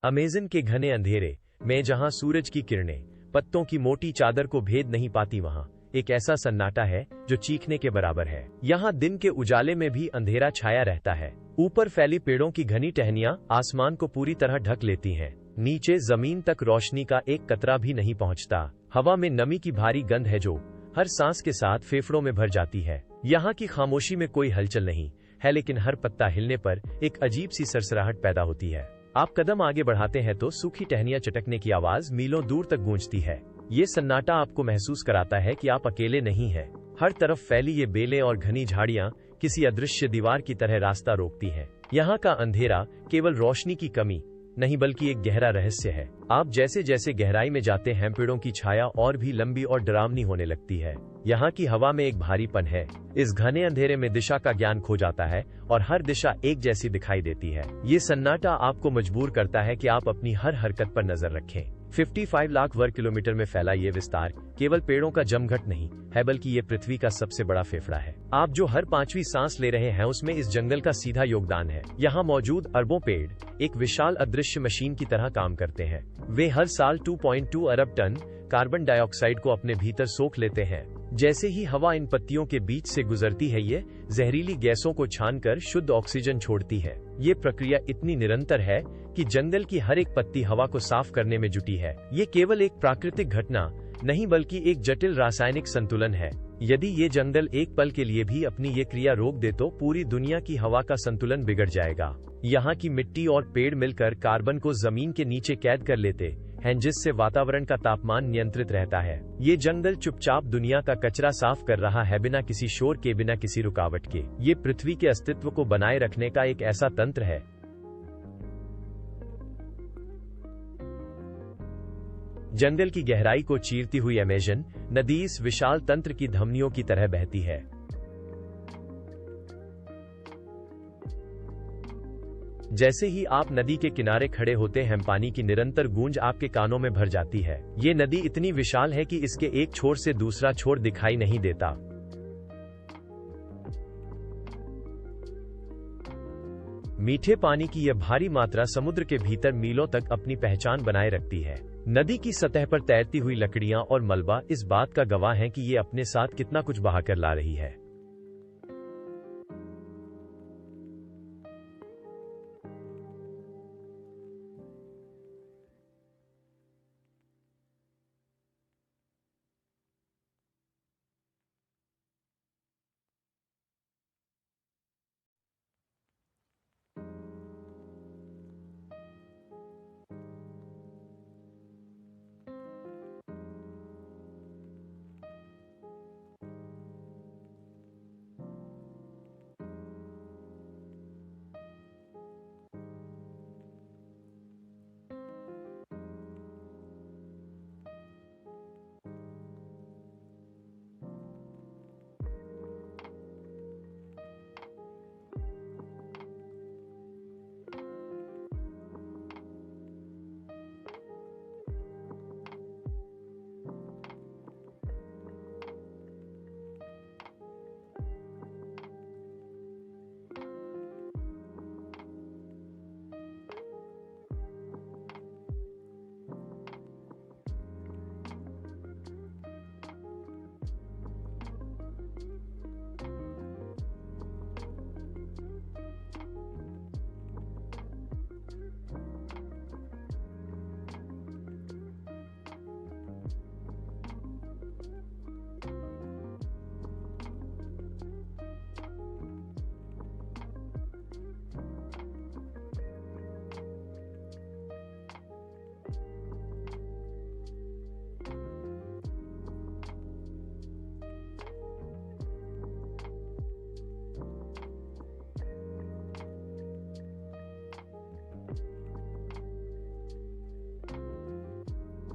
Amazon के घने अंधेरे में जहां सूरज की किरणें पत्तों की मोटी चादर को भेद नहीं पाती, वहां एक ऐसा सन्नाटा है जो चीखने के बराबर है। यहाँ दिन के उजाले में भी अंधेरा छाया रहता है। ऊपर फैली पेड़ों की घनी टहनियां आसमान को पूरी तरह ढक लेती हैं। नीचे जमीन तक रोशनी का एक कतरा भी नहीं पहुंचता। हवा में नमी की भारी गंध है जो हर सांस के साथ फेफड़ों में भर जाती है। यहाँ की खामोशी में कोई हलचल नहीं है, लेकिन हर पत्ता हिलने पर एक अजीब सी सरसराहट पैदा होती है। आप कदम आगे बढ़ाते हैं तो सूखी टहनियां चटकने की आवाज मीलों दूर तक गूंजती है। ये सन्नाटा आपको महसूस कराता है कि आप अकेले नहीं हैं। हर तरफ फैली ये बेलें और घनी झाड़ियां किसी अदृश्य दीवार की तरह रास्ता रोकती हैं। यहाँ का अंधेरा केवल रोशनी की कमी नहीं बल्कि एक गहरा रहस्य है। आप जैसे जैसे गहराई में जाते हैं, पेड़ों की छाया और भी लंबी और डरावनी होने लगती है। यहाँ की हवा में एक भारीपन है। इस घने अंधेरे में दिशा का ज्ञान खो जाता है और हर दिशा एक जैसी दिखाई देती है। ये सन्नाटा आपको मजबूर करता है कि आप अपनी हर हरकत पर नजर रखें। 55 लाख वर्ग किलोमीटर में फैला ये विस्तार केवल पेड़ों का जमघट नहीं है, बल्कि ये पृथ्वी का सबसे बड़ा फेफड़ा है। आप जो हर 5वीं सांस ले रहे हैं, उसमें इस जंगल का सीधा योगदान है। यहाँ मौजूद अरबों पेड़ एक विशाल अदृश्य मशीन की तरह काम करते हैं। वे हर साल 2.2 अरब टन कार्बन डाइऑक्साइड को अपने भीतर सोख लेते हैं। जैसे ही हवा इन पत्तियों के बीच से गुजरती है, ये जहरीली गैसों को छानकर शुद्ध ऑक्सीजन छोड़ती है। ये प्रक्रिया इतनी निरंतर है कि जंगल की हर एक पत्ती हवा को साफ करने में जुटी है। ये केवल एक प्राकृतिक घटना नहीं बल्कि एक जटिल रासायनिक संतुलन है। यदि ये जंगल एक पल के लिए भी अपनी ये क्रिया रोक दे तो पूरी दुनिया की हवा का संतुलन बिगड़ जाएगा। यहाँ की मिट्टी और पेड़ मिलकर कार्बन को जमीन के नीचे कैद कर लेते हैं, जिससे वातावरण का तापमान नियंत्रित रहता है। ये जंगल चुपचाप दुनिया का कचरा साफ कर रहा है, बिना किसी शोर के, बिना किसी रुकावट के। ये पृथ्वी के अस्तित्व को बनाए रखने का एक ऐसा तंत्र है। जंगल की गहराई को चीरती हुई अमेज़न नदी इस विशाल तंत्र की धमनियों की तरह बहती है। जैसे ही आप नदी के किनारे खड़े होते हैं, पानी की निरंतर गूंज आपके कानों में भर जाती है। ये नदी इतनी विशाल है कि इसके एक छोर से दूसरा छोर दिखाई नहीं देता। मीठे पानी की यह भारी मात्रा समुद्र के भीतर मीलों तक अपनी पहचान बनाए रखती है। नदी की सतह पर तैरती हुई लकड़ियां और मलबा इस बात का गवाह हैं कि ये अपने साथ कितना कुछ बहाकर ला रही है।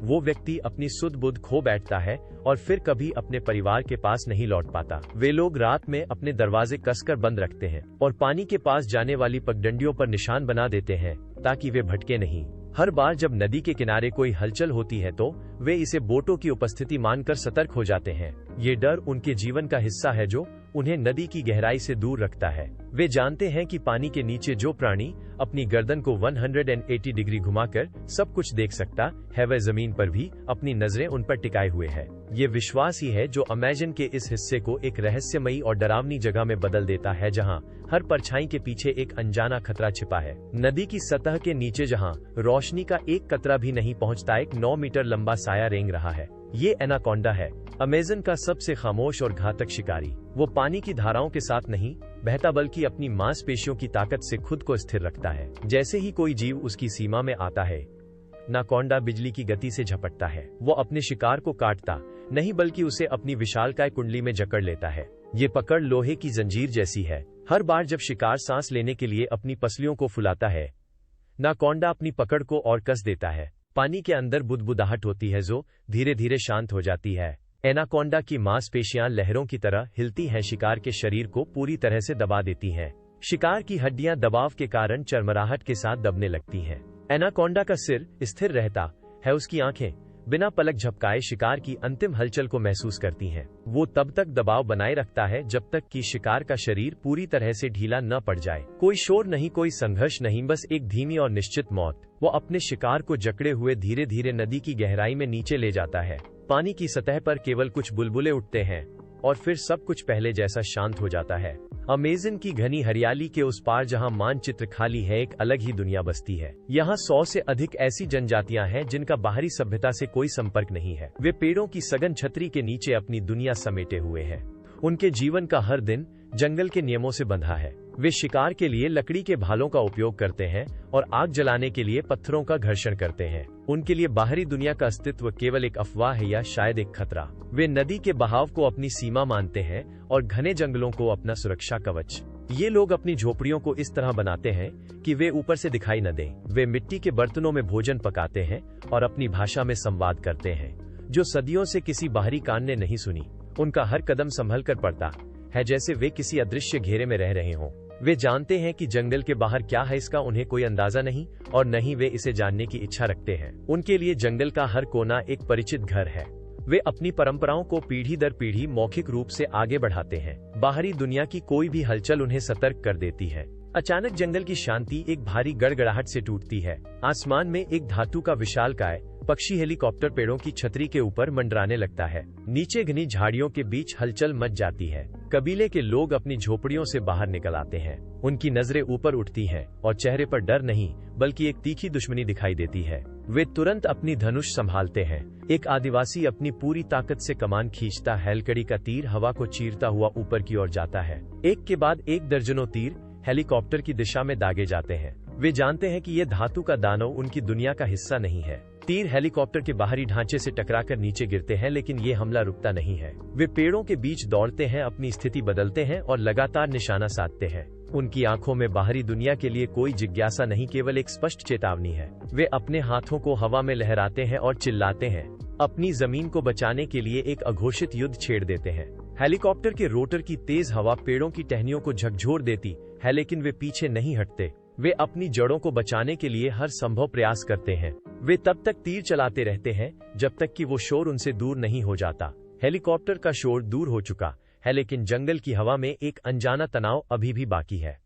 वो व्यक्ति अपनी सुध बुध खो बैठता है और फिर कभी अपने परिवार के पास नहीं लौट पाता। वे लोग रात में अपने दरवाजे कसकर बंद रखते हैं और पानी के पास जाने वाली पगडंडियों पर निशान बना देते हैं ताकि वे भटके नहीं। हर बार जब नदी के किनारे कोई हलचल होती है तो वे इसे बोटों की उपस्थिति मानकर सतर्क हो जाते हैं। ये डर उनके जीवन का हिस्सा है जो उन्हें नदी की गहराई से दूर रखता है। वे जानते हैं कि पानी के नीचे जो प्राणी अपनी गर्दन को 180 डिग्री घुमाकर सब कुछ देख सकता है, वह जमीन पर भी अपनी नजरें उन पर टिकाए हुए है। ये विश्वास ही है जो अमेज़न के इस हिस्से को एक रहस्यमयी और डरावनी जगह में बदल देता है, जहां हर परछाई के पीछे एक अनजाना खतरा छिपा है। नदी की सतह के नीचे जहां रोशनी का एक कतरा भी नहीं पहुंचता, एक 9 मीटर लंबा साया रेंग रहा है। ये एनाकोंडा है, अमेज़न का सबसे खामोश और घातक शिकारी। वो पानी की धाराओं के साथ नहीं बहता, बल्कि अपनी मांसपेशियों की ताकत से खुद को स्थिर रखता है। जैसे ही कोई जीव उसकी सीमा में आता है, एनाकोंडा बिजली की गति से झपटता है। वो अपने शिकार को काटता नहीं, बल्कि उसे अपनी विशालकाय कुंडली में जकड़ लेता है। ये पकड़ लोहे की जंजीर जैसी है। हर बार जब शिकार सांस लेने के लिए अपनी पसलियों को फुलाता है, एनाकोंडा अपनी पकड़ को और कस देता है। पानी के अंदर बुदबुदाहट होती है जो धीरे धीरे शांत हो जाती है। एनाकोंडा की मांसपेशियां लहरों की तरह हिलती हैं, शिकार के शरीर को पूरी तरह से दबा देती हैं। शिकार की हड्डियां दबाव के कारण चरमराहट के साथ दबने लगती हैं। एनाकोंडा का सिर स्थिर रहता है, उसकी आंखें बिना पलक झपकाए शिकार की अंतिम हलचल को महसूस करती हैं। वो तब तक दबाव बनाए रखता है जब तक कि शिकार का शरीर पूरी तरह से ढीला न पड़ जाए। कोई शोर नहीं, कोई संघर्ष नहीं, बस एक धीमी और निश्चित मौत। वो अपने शिकार को जकड़े हुए धीरे धीरे नदी की गहराई में नीचे ले जाता है। पानी की सतह पर केवल कुछ बुलबुले उठते हैं और फिर सब कुछ पहले जैसा शांत हो जाता है। अमेज़न की घनी हरियाली के उस पार जहां मानचित्र खाली है, एक अलग ही दुनिया बसती है। यहाँ 100 से अधिक ऐसी जनजातियां हैं जिनका बाहरी सभ्यता से कोई संपर्क नहीं है। वे पेड़ों की सघन छतरी के नीचे अपनी दुनिया समेटे हुए हैं। उनके जीवन का हर दिन जंगल के नियमों से बंधा है। वे शिकार के लिए लकड़ी के भालों का उपयोग करते हैं और आग जलाने के लिए पत्थरों का घर्षण करते हैं। उनके लिए बाहरी दुनिया का अस्तित्व केवल एक अफवाह है या शायद एक खतरा। वे नदी के बहाव को अपनी सीमा मानते हैं और घने जंगलों को अपना सुरक्षा कवच। ये लोग अपनी झोपड़ियों को इस तरह बनाते हैं कि वे ऊपर से दिखाई न दें। वे मिट्टी के बर्तनों में भोजन पकाते हैं और अपनी भाषा में संवाद करते हैं, जो सदियों से किसी बाहरी कान ने नहीं सुनी। उनका हर कदम संभल कर पड़ता है, जैसे वे किसी अदृश्य घेरे में रह रहे हों। वे जानते हैं कि जंगल के बाहर क्या है, इसका उन्हें कोई अंदाजा नहीं, और न ही वे इसे जानने की इच्छा रखते हैं। उनके लिए जंगल का हर कोना एक परिचित घर है। वे अपनी परंपराओं को पीढ़ी दर पीढ़ी मौखिक रूप से आगे बढ़ाते हैं। बाहरी दुनिया की कोई भी हलचल उन्हें सतर्क कर देती है। अचानक जंगल की शांति एक भारी गड़गड़ाहट से टूटती है। आसमान में एक धातु का विशालकाय पक्षी हेलीकॉप्टर पेड़ों की छतरी के ऊपर मंडराने लगता है। नीचे घनी झाड़ियों के बीच हलचल मच जाती है। कबीले के लोग अपनी झोपड़ियों से बाहर निकल आते हैं। उनकी नजरें ऊपर उठती हैं और चेहरे पर डर नहीं, बल्कि एक तीखी दुश्मनी दिखाई देती है। वे तुरंत अपनी धनुष संभालते हैं। एक आदिवासी अपनी पूरी ताकत से कमान खींचता, हैलकड़ी का तीर हवा को चीरता हुआ ऊपर की ओर जाता है। एक के बाद एक दर्जनों तीर हेलीकॉप्टर की दिशा में दागे जाते हैं। वे जानते हैं कि यह धातु का दानव उनकी दुनिया का हिस्सा नहीं है। तीर हेलीकॉप्टर के बाहरी ढांचे से टकराकर नीचे गिरते हैं, लेकिन ये हमला रुकता नहीं है। वे पेड़ों के बीच दौड़ते हैं, अपनी स्थिति बदलते हैं और लगातार निशाना साधते हैं। उनकी आंखों में बाहरी दुनिया के लिए कोई जिज्ञासा नहीं, केवल एक स्पष्ट चेतावनी है। वे अपने हाथों को हवा में लहराते हैं और चिल्लाते हैं। अपनी जमीन को बचाने के लिए एक अघोषित युद्ध छेड़ देते हैं। हेलीकॉप्टर के रोटर की तेज हवा पेड़ों की टहनियों को झकझोर देती है, लेकिन वे पीछे नहीं हटते। वे अपनी जड़ों को बचाने के लिए हर संभव प्रयास करते हैं। वे तब तक तीर चलाते रहते हैं जब तक कि वो शोर उनसे दूर नहीं हो जाता। हेलीकॉप्टर का शोर दूर हो चुका है, लेकिन जंगल की हवा में एक अनजाना तनाव अभी भी बाकी है।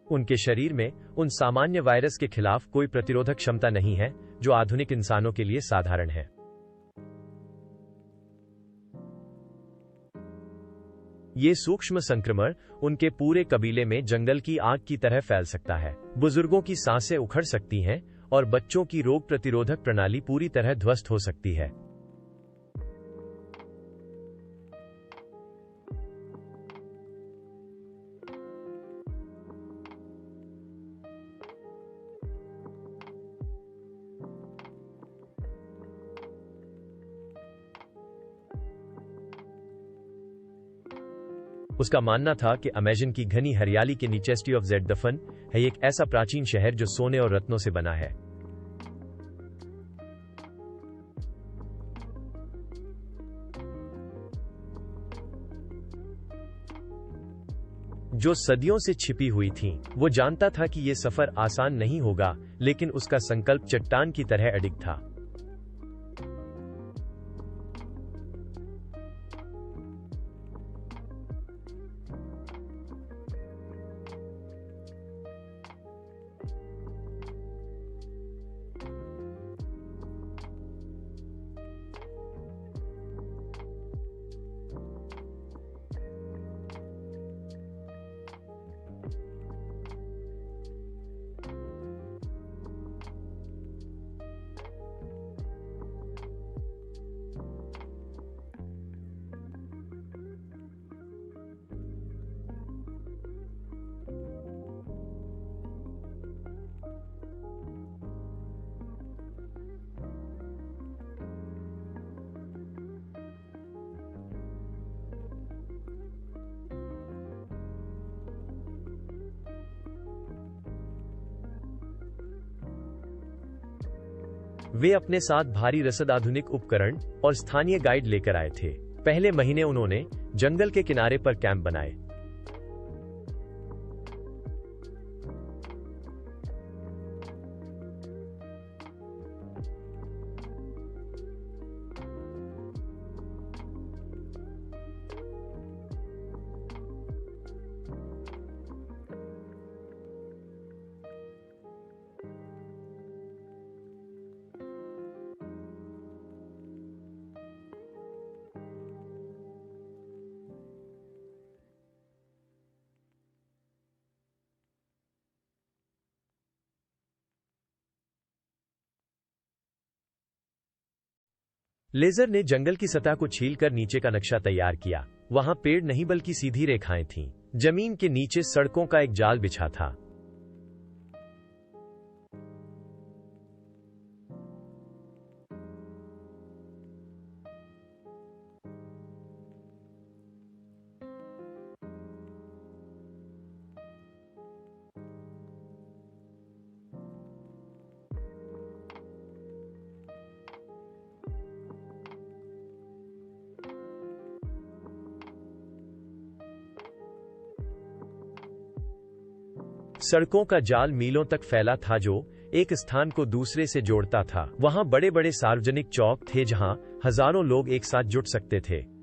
उनके शरीर में उन सामान्य वायरस के खिलाफ कोई प्रतिरोधक क्षमता नहीं है जो आधुनिक इंसानों के लिए साधारण है। ये सूक्ष्म संक्रमण उनके पूरे कबीले में जंगल की आग की तरह फैल सकता है। बुजुर्गों की सांसें उखड़ सकती हैं और बच्चों की रोग प्रतिरोधक प्रणाली पूरी तरह ध्वस्त हो सकती है। उसका मानना था कि अमेज़न की घनी हरियाली के नीचे सिटी ऑफ जेड दफन है एक ऐसा प्राचीन शहर जो सोने और रत्नों से बना है। जो सदियों से छिपी हुई थी। वो जानता था कि ये सफर आसान नहीं होगा, लेकिन उसका संकल्प चट्टान की तरह अडिग था। वे अपने साथ भारी रसद, आधुनिक उपकरण और स्थानीय गाइड लेकर आए थे। पहले महीने उन्होंने जंगल के किनारे पर कैंप बनाए। लेजर ने जंगल की सतह को छीलकर नीचे का नक्शा तैयार किया। वहां पेड़ नहीं बल्कि सीधी रेखाएं थीं। जमीन के नीचे सड़कों का एक जाल बिछा था। सड़कों का जाल मीलों तक फैला था, जो एक स्थान को दूसरे से जोड़ता था। वहां बड़े बड़े सार्वजनिक चौक थे जहां हजारों लोग एक साथ जुट सकते थे।